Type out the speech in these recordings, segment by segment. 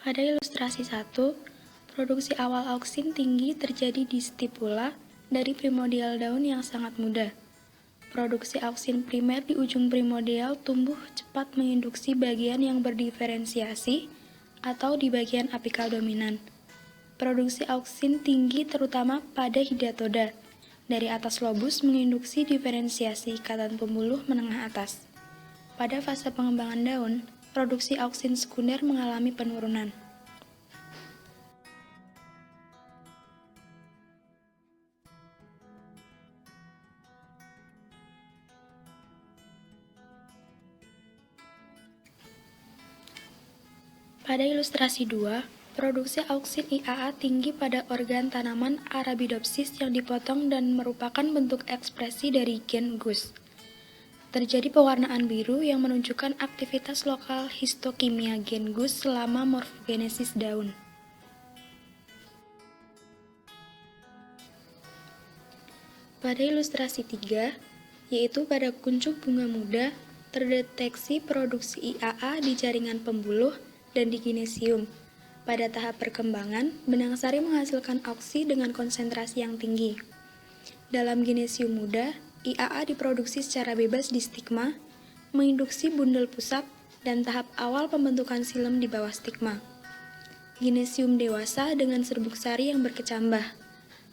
Pada ilustrasi 1, produksi awal auksin tinggi terjadi di stipula dari primordial daun yang sangat muda. Produksi auksin primer di ujung primordial tumbuh cepat menginduksi bagian yang berdiferensiasi atau di bagian apikal dominan. Produksi auksin tinggi terutama pada hidatoda. Dari atas lobus menginduksi diferensiasi ikatan pembuluh menengah atas. Pada fase pengembangan daun, produksi auksin sekunder mengalami penurunan. Pada ilustrasi 2, produksi auksin IAA tinggi pada organ tanaman Arabidopsis yang dipotong dan merupakan bentuk ekspresi dari gen GUS. Terjadi pewarnaan biru yang menunjukkan aktivitas lokal histokimia gen GUS selama morfogenesis daun. Pada ilustrasi 3, yaitu pada kuncup bunga muda, terdeteksi produksi IAA di jaringan pembuluh dan di ginesium. Pada tahap perkembangan, benang sari menghasilkan auksi dengan konsentrasi yang tinggi. Dalam ginesium muda, IAA diproduksi secara bebas di stigma, menginduksi bundel pusat, dan tahap awal pembentukan silem di bawah stigma. Ginesium dewasa dengan serbuk sari yang berkecambah,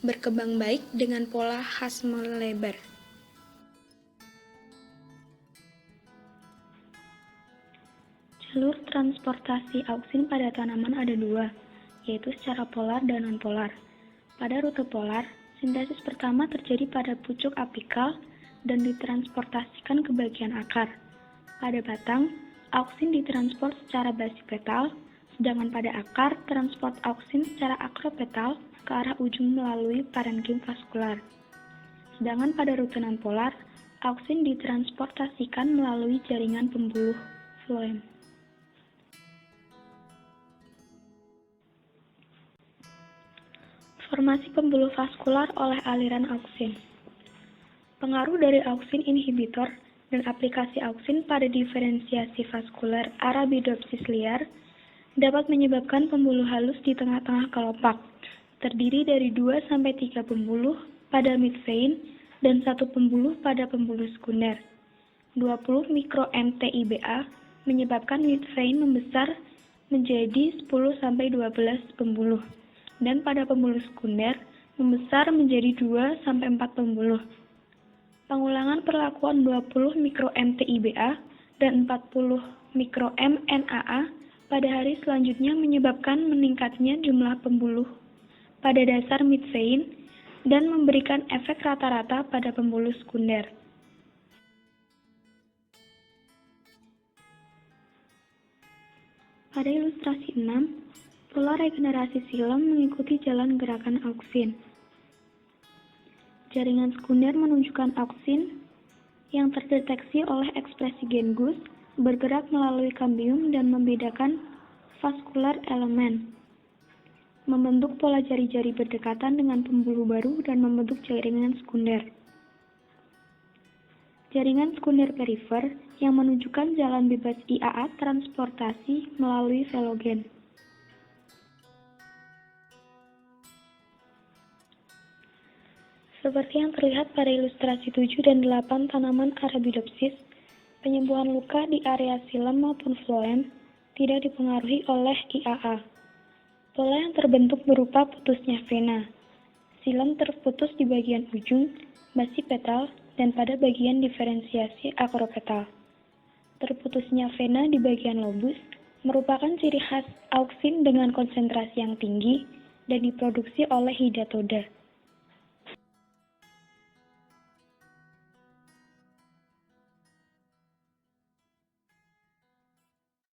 berkembang baik dengan pola khas melebar. Jalur transportasi auksin pada tanaman ada dua, yaitu secara polar dan non-polar. Pada rute polar, sintesis pertama terjadi pada pucuk apikal dan ditransportasikan ke bagian akar. Pada batang, auksin ditransport secara basipetal, sedangkan pada akar, transport auksin secara akropetal ke arah ujung melalui parenkim vaskular. Sedangkan pada rute non-polar, auksin ditransportasikan melalui jaringan pembuluh floem. Formasi pembuluh vaskular oleh aliran auksin. Pengaruh dari auksin inhibitor dan aplikasi auksin pada diferensiasi vaskuler Arabidopsis liar dapat menyebabkan pembuluh halus di tengah-tengah kelopak, terdiri dari 2-3 pembuluh pada midvein dan 1 pembuluh pada pembuluh sekunder. 20 mikro mTIBA menyebabkan midvein membesar menjadi 10-12 pembuluh, dan pada pembuluh sekunder membesar menjadi 2-4 pembuluh. Pengulangan perlakuan 20 mikro mTIBA dan 40 mikro mNAA pada hari selanjutnya menyebabkan meningkatnya jumlah pembuluh pada dasar midvein dan memberikan efek rata-rata pada pembuluh sekunder. Pada ilustrasi 6, pola regenerasi silem mengikuti jalan gerakan auksin. Jaringan sekunder menunjukkan auksin yang terdeteksi oleh ekspresi gen GUS bergerak melalui kambium dan membedakan vaskular elemen, membentuk pola jari-jari berdekatan dengan pembuluh baru dan membentuk jaringan sekunder. Jaringan sekunder perifer yang menunjukkan jalan bebas IAA transportasi melalui velogen. Seperti yang terlihat pada ilustrasi 7 dan 8 tanaman Arabidopsis, penyembuhan luka di area silem maupun floem tidak dipengaruhi oleh IAA. Pola yang terbentuk berupa putusnya vena. Silem terputus di bagian ujung, basipetal, dan pada bagian diferensiasi akropetal. Terputusnya vena di bagian lobus merupakan ciri khas auksin dengan konsentrasi yang tinggi dan diproduksi oleh hidatoda.